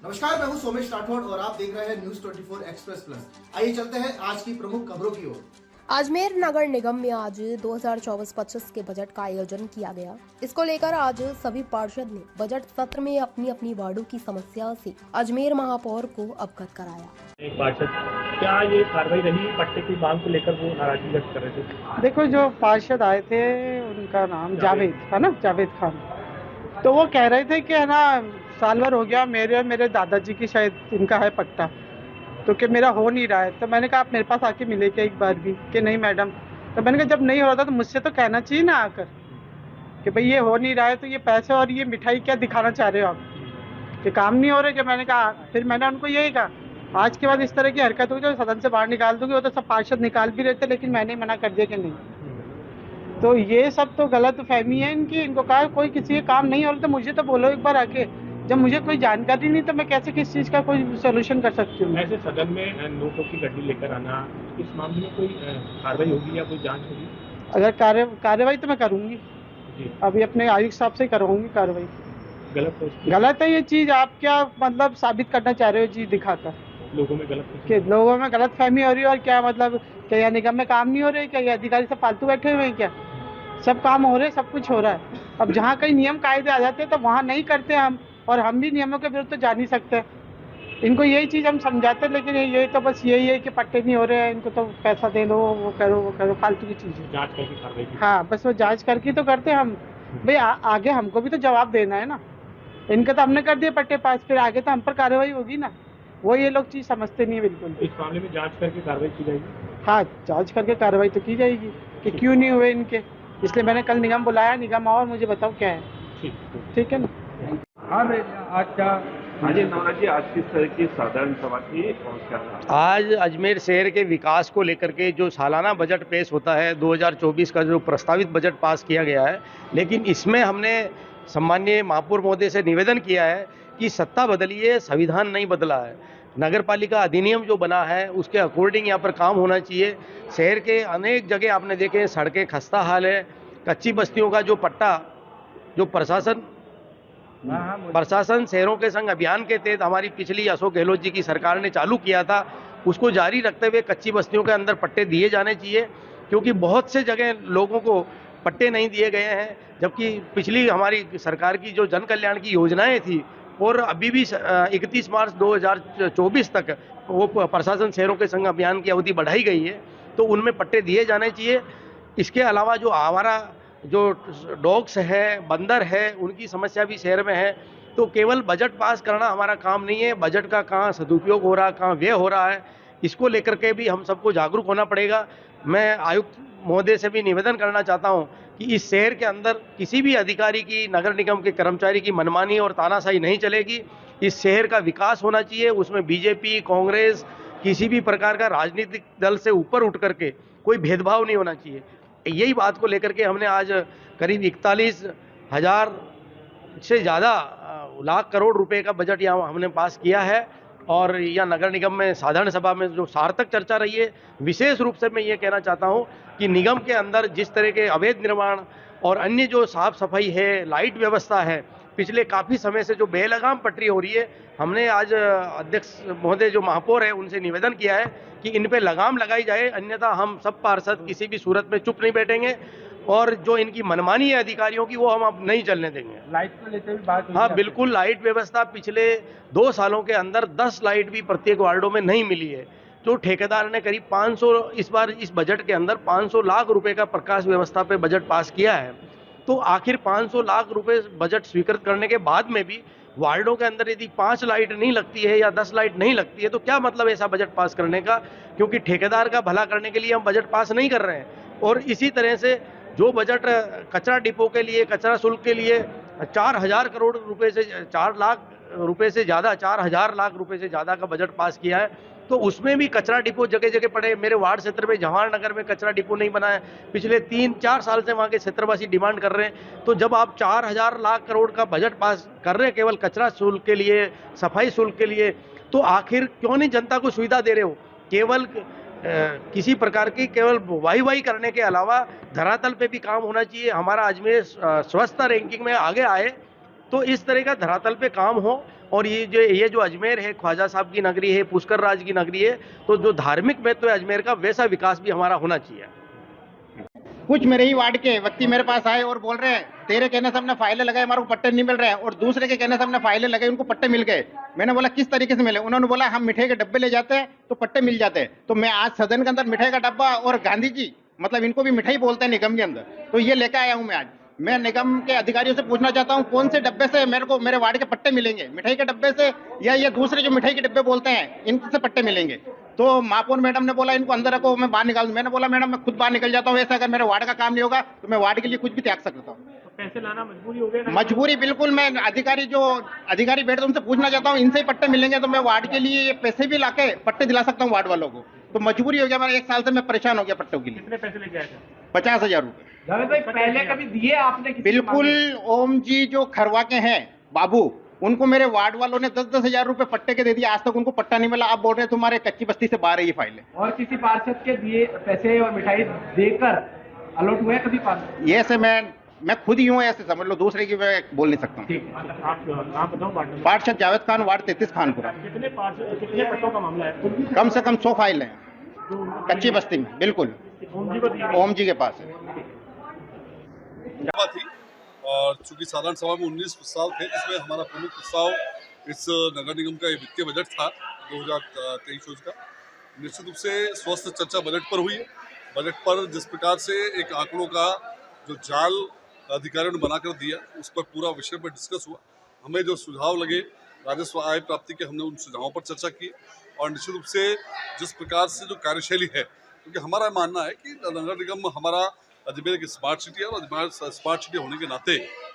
नमस्कार, मैं हूं सोमेश राठौड़ और आप देख रहे हैं न्यूज 24 एक्सप्रेस प्लस। आइए चलते हैं आज की प्रमुख खबरों की ओर। अजमेर नगर निगम में आज 2024-25 के बजट का आयोजन किया गया। इसको लेकर आज सभी पार्षद ने बजट सत्र में अपनी अपनी वार्डों की समस्या से अजमेर महापौर को अवगत कराया। एक पार्षद, क्या ये कार्रवाई रही पट्टे की मांग को लेकर वो नाराजगी व्यक्त कर रहे थे? देखो, जो पार्षद आए थे उनका नाम जावेद था ना, जावेद खान। तो वो कह रहे थे कि है ना, साल भर हो गया मेरे और मेरे दादाजी की शायद इनका है पट्टा, तो कि मेरा हो नहीं रहा है। तो मैंने कहा आप मेरे पास आके मिले क्या एक बार भी? कि नहीं मैडम। तो मैंने कहा जब नहीं हो रहा था तो मुझसे तो कहना चाहिए ना आकर कि भाई ये हो नहीं रहा है, तो ये पैसे और ये मिठाई क्या दिखाना चाह रहे हो आप कि काम नहीं हो रहे। कि मैंने कहा, फिर मैंने उनको यही कहा आज के बाद इस तरह की हरकत होगी तो सदन से बाहर निकाल दूंगी। वो तो सब पार्षद निकाल भी रहे थे, लेकिन मैंने मना कर दिया कि नहीं। तो ये सब तो गलत फहमी है इनकी। इनको कहा कोई किसी के काम नहीं हो रहा तो मुझे तो बोलो एक बार आके। जब मुझे कोई जानकारी नहीं तो मैं कैसे किस चीज़ का कोई सोल्यूशन कर सकती हूँ? ऐसे सदन में नोटों की गड्डी लेकर आना, इस मामले में कोई कार्रवाई होगी या कोई जांच होगी? अगर कार्रवाई तो मैं करूँगी, जी, अभी अपने आयुक्त साहब से करवाऊंगी कार्रवाई। गलत है गलत है ये चीज़। आप क्या मतलब साबित करना चाह रहे हो जी दिखाकर लोगों में गलत कि लोगों में गलत फहमी हो रही है? और क्या मतलब क्या यहाँ निगम में काम नहीं हो रहे? क्या ये अधिकारी सब फालतू बैठे हुए हैं? क्या सब काम हो रहे, सब कुछ हो रहा है। अब जहाँ कई नियम कायदे आ जाते हैं तो वहाँ नहीं करते हम, और हम भी नियमों के विरुद्ध तो जा नहीं सकते। इनको यही चीज़ हम समझाते हैं, लेकिन ये तो बस यही है कि पट्टे नहीं हो रहे हैं, इनको तो पैसा दे लो, वो करो, फालतू की चीज़ है। जांच करके कार्रवाई की? हाँ, बस वो जांच करके तो करते हम। भाई आगे हमको भी तो जवाब देना है ना। इनका तो हमने कर दिया पट्टे पास, फिर आगे तो हम पर कार्रवाई होगी ना। वो ये लोग चीज़ समझते नहीं बिल्कुल। इस मामले में जांच करके कार्रवाई की जाएगी? हाँ, जांच करके कार्रवाई तो की जाएगी कि क्यों नहीं हुए इनके। इसलिए मैंने कल निगम बुलाया, निगम आओ और मुझे बताओ क्या है। ठीक है ना? आज किस तरह की साधारण सभा थी और क्या था? आज अजमेर शहर के विकास को लेकर के जो सालाना बजट पेश होता है, 2024 का जो प्रस्तावित बजट पास किया गया है, लेकिन इसमें हमने सम्माननीय महापौर महोदय से निवेदन किया है कि सत्ता बदली है, संविधान नहीं बदला है। नगर पालिका अधिनियम जो बना है उसके अकॉर्डिंग यहाँ पर काम होना चाहिए। शहर के अनेक जगह आपने देखे सड़कें खस्ता हाल है। कच्ची बस्तियों का जो पट्टा जो प्रशासन शहरों के संग अभियान के तहत हमारी पिछली अशोक गहलोत जी की सरकार ने चालू किया था, उसको जारी रखते हुए कच्ची बस्तियों के अंदर पट्टे दिए जाने चाहिए, क्योंकि बहुत से जगह लोगों को पट्टे नहीं दिए गए हैं। जबकि पिछली हमारी सरकार की जो जन कल्याण की योजनाएं थी और अभी भी 31 मार्च 2024 तक वो प्रशासन शहरों के संग अभियान की अवधि बढ़ाई गई है, तो उनमें पट्टे दिए जाने चाहिए। इसके अलावा जो आवारा जो डॉग्स है, बंदर है, उनकी समस्या भी शहर में है। तो केवल बजट पास करना हमारा काम नहीं है, बजट का कहाँ सदुपयोग हो रहा है, कहाँ व्यय हो रहा है, इसको लेकर के भी हम सबको जागरूक होना पड़ेगा। मैं आयुक्त महोदय से भी निवेदन करना चाहता हूं कि इस शहर के अंदर किसी भी अधिकारी की, नगर निगम के कर्मचारी की मनमानी और तानाशाही नहीं चलेगी। इस शहर का विकास होना चाहिए, उसमें बीजेपी, कांग्रेस, किसी भी प्रकार का राजनीतिक दल से ऊपर उठ करके कोई भेदभाव नहीं होना चाहिए। यही बात को लेकर के हमने आज करीब 41,000 से ज़्यादा लाख करोड़ रुपए का बजट यहाँ हमने पास किया है। और यह नगर निगम में साधारण सभा में जो सार्थक चर्चा रही है। विशेष रूप से मैं ये कहना चाहता हूँ कि निगम के अंदर जिस तरह के अवैध निर्माण और अन्य जो साफ सफाई है, लाइट व्यवस्था है, पिछले काफ़ी समय से जो बेलगाम पटरी हो रही है, हमने आज अध्यक्ष महोदय जो महापौर है उनसे निवेदन किया है कि इन पे लगाम लगाई जाए, अन्यथा हम सब पार्षद किसी भी सूरत में चुप नहीं बैठेंगे और जो इनकी मनमानी है अधिकारियों की वो हम अब नहीं चलने देंगे। लाइट को लेकर भी बात? हाँ बिल्कुल, लाइट व्यवस्था पिछले 2 सालों के अंदर 10 लाइट भी प्रत्येक वार्डों में नहीं मिली है। जो ठेकेदार ने करीब 500 इस बार इस बजट के अंदर 500 लाख रुपए का प्रकाश व्यवस्था पे बजट पास किया है। तो आखिर 500 लाख रुपए बजट स्वीकृत करने के बाद में भी वार्डों के अंदर यदि 5 लाइट नहीं लगती है या 10 लाइट नहीं लगती है तो क्या मतलब ऐसा बजट पास करने का? क्योंकि ठेकेदार का भला करने के लिए हम बजट पास नहीं कर रहे हैं। और इसी तरह से जो बजट कचरा डिपो के लिए, कचरा शुल्क के लिए 4,000 करोड़ रुपए से 4 लाख रुपए से ज़्यादा, 4,000 लाख रुपए से ज़्यादा का बजट पास किया है, तो उसमें भी कचरा डिपो जगह जगह पड़े। मेरे वार्ड क्षेत्र में जवाहर नगर में कचरा डिपो नहीं बना है, पिछले 3-4 साल से वहाँ के क्षेत्रवासी डिमांड कर रहे हैं। तो जब आप 4,000 लाख करोड़ का बजट पास कर रहे हैं केवल कचरा शुल्क के लिए, सफाई शुल्क के लिए, तो आखिर क्यों नहीं जनता को सुविधा दे रहे हो? केवल किसी प्रकार की केवल वाई करने के अलावा धरातल पे भी काम होना चाहिए। हमारा अजमेर स्वच्छता रैंकिंग में आगे आए तो इस तरह का धरातल पे काम हो और ये जो अजमेर है, ख्वाजा साहब की नगरी है, पुष्कर राज की नगरी है, तो जो धार्मिक महत्व है अजमेर का, वैसा विकास भी हमारा होना चाहिए। कुछ मेरे ही वार्ड के व्यक्ति मेरे पास आए और बोल रहे हैं तेरे कहने से हमने फाइलें लगाए, हमारे को पट्टे नहीं मिल रहे हैं, और दूसरे के कहने से हमने फाइलें लगाई, उनको पट्टे मिल गए। मैंने बोला किस तरीके से मिले? उन्होंने बोला हम मिठाई के डब्बे ले जाते हैं तो पट्टे मिल जाते हैं। तो मैं आज सदन के अंदर मिठाई का डब्बा और गांधी जी, मतलब इनको भी मिठाई बोलते हैं निगम के अंदर, तो ये लेकर आया हूं मैं आज। मैं निगम के अधिकारियों से पूछना चाहता हूं कौन से डब्बे से मेरे को मेरे वार्ड के पट्टे मिलेंगे, मिठाई के डब्बे से या ये दूसरे जो मिठाई के डब्बे बोलते हैं इनसे पट्टे मिलेंगे? तो महापौर मैडम ने बोला इनको अंदर रखो, मैं बाहर निकाल दूं। मैंने बोला मैडम मैं खुद बाहर निकल जाता हूँ, ऐसा अगर मेरे वार्ड का काम नहीं होगा तो मैं वार्ड के लिए कुछ भी त्याग सकता हूँ। तो पैसे लाना मजबूरी हो गया ना? मजबूरी बिल्कुल। मैं अधिकारी बैठे उनसे पूछना चाहता हूँ इनसे ही पट्टे मिलेंगे तो मैं वार्ड के लिए पैसे भी लाके पट्टे दिला सकता हूँ वार्ड वालों को। तो मजबूरी हो गया, मैं 1 साल से मैं परेशान हो गया पट्टों के लिए। कितने पैसे लेके आए थे? 50,000 रुपए। जावेद भाई पहले कभी दिए आपने? बिल्कुल। ओम जी जो खरवा के हैं बाबू, उनको मेरे वार्ड वालों ने 10-10 हजार रुपए पट्टे के दे दिए, आज तक उनको पट्टा नहीं मिला। आप बोल रहे हैं तुम्हारे कच्ची बस्ती से बाहर है ये फाइलें। और किसी पार्षद के दिए पैसे और मिठाई देकर अलॉट हुए कभी पार्षद? ये से मैं खुद ही हूँ, ऐसे समझ लो, दूसरे की मैं बोल नहीं सकता हूँ। ठीक है, आप नाम बताओ वार्ड नंबर। पार्षद जावेद खान, वार्ड 33 खानपुरा। कितने पट्टों का मामला है? कम से कम 100 फाइल है कच्ची बस्ती में। बिल्कुल ओम जी को दिए? ओम जी के पास है। थी और चूंकि साधारण सभा में 19 प्रस्ताव थे, जिसमें हमारा प्रमुख प्रस्ताव इस नगर निगम का वित्तीय बजट था 2023 का। निश्चित रूप से स्वस्थ चर्चा बजट पर हुई है। बजट पर जिस प्रकार से एक आंकड़ों का जो जाल अधिकारियों ने बनाकर दिया, उस पर पूरा विषय पर डिस्कस हुआ। हमें जो सुझाव लगे राजस्व आय प्राप्ति के, हमने उन सुझावों पर चर्चा की। और निश्चित रूप से जिस प्रकार से जो कार्यशैली है, क्योंकि हमारा मानना है कि नगर निगम हमारा अजमेर एक स्मार्ट सिटी है, और अजमेर स्मार्ट सिटी होने के नाते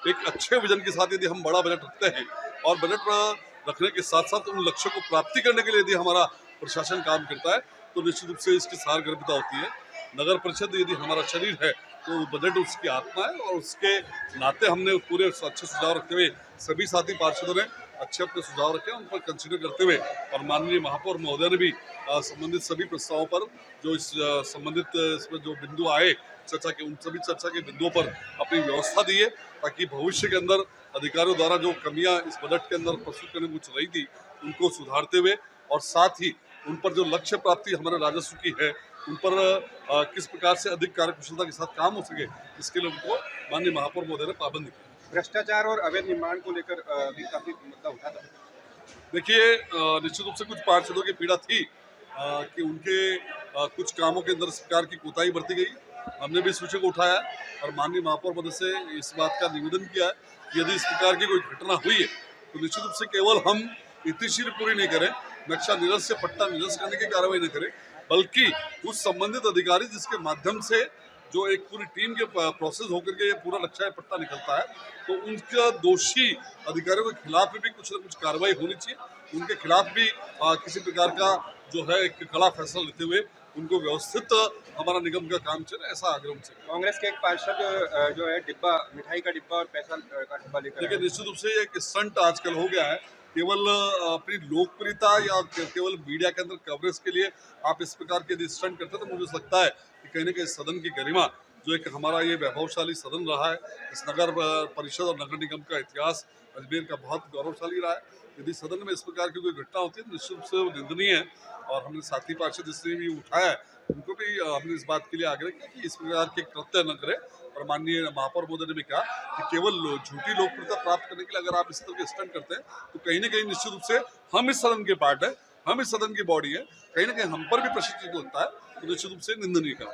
एक अच्छे विजन के साथ यदि हम बड़ा बजट रखते हैं और बजट रखने के साथ साथ उन लक्ष्यों को प्राप्ति करने के लिए यदि हमारा प्रशासन काम करता है, तो निश्चित रूप से इसकी सारगर्भिता होती है। नगर परिषद यदि हमारा शरीर है तो बजट उसकी आत्मा है, और उसके नाते हमने पूरे अच्छे सुझाव रखते हुए सभी साथी पार्षदों ने अच्छे अपने सुझाव रखे, उन पर कंसिडर करते हुए, और माननीय महापौर महोदय ने भी संबंधित सभी प्रस्तावों पर जो इस संबंधित इसमें जो बिंदु आए चर्चा के, उन सभी चर्चा के बिंदुओं पर अपनी व्यवस्था दी है, ताकि भविष्य के अंदर अधिकारियों द्वारा जो कमियां इस बजट के अंदर प्रस्तुत करने में कुछ रही थी उनको सुधारते हुए, और साथ ही उन पर जो लक्ष्य प्राप्ति हमारे राजस्व की है उन पर किस प्रकार से अधिक कार्यकुशलता के साथ काम हो सके, इसके लिए उनको माननीय महापौर महोदय ने पाबंदी की। भ्रष्टाचार और अवैध निर्माण को लेकर भी काफी मुद्दा उठा था। देखिए, निश्चित रूप से कुछ पार्षदों की पीड़ा थी कि उनके कुछ कामों के अंदर इस प्रकार की कोताही बरती गई। हमने भी इस विषय को उठाया और माननीय महापौर महोदय से इस बात का निवेदन किया है कि यदि इस प्रकार की कोई घटना हुई है तो निश्चित रूप से केवल हम इतिश्री पूरी नहीं करें, नक्शा निरस्त से पट्टा निरस्त करने की कार्रवाई नहीं करें, बल्कि उस संबंधित अधिकारी जिसके माध्यम से जो एक पूरी टीम के प्रोसेस होकर के ये पूरा नक्शा पट्टा निकलता है, तो उनका दोषी अधिकारियों के खिलाफ भी कुछ न कुछ कार्रवाई होनी चाहिए। उनके खिलाफ भी किसी प्रकार का जो है एक कड़ा फैसला लेते हुए उनको व्यवस्थित हमारा निगम का काम चले, ऐसा आग्रह उनसे। कांग्रेस के एक पार्षद जो है डिब्बा, मिठाई का डिब्बा और पैसा का डिब्बा लेकर, देखिए निश्चित रूप से एक स्टंट आजकल हो गया है। केवल अपनी लोकप्रियता या केवल मीडिया के अंदर कवरेज के लिए आप इस प्रकार के यदि स्टंट करते हैं तो मुझे लगता है कि कहीं ना कहीं सदन की गरिमा, जो एक हमारा ये वैभवशाली सदन रहा है, इस नगर परिषद और नगर निगम का इतिहास अजमेर का बहुत गौरवशाली रहा है, यदि सदन में इस प्रकार की कोई घटना होती है तो निश्चित रूप से वो निंदनीय है। और हमने साथी पार्षद जिसने भी उठाया है उनको भी हमने इस बात के लिए आग्रह किया कि इस प्रकार के कृत्य न करें। और माननीय महापौर महोदय ने भी कहा कि केवल झूठी लोकप्रियता प्राप्त करने के लिए अगर आप इस तरह के स्टंट करते हैं तो कहीं ना कहीं निश्चित रूप से हम इस सदन के पार्ट है, हम इस सदन की बॉडी है, कहीं ना कहीं हम पर भी प्रशिक्षित लगता है, तो निश्चित रूप से निंदनीय का।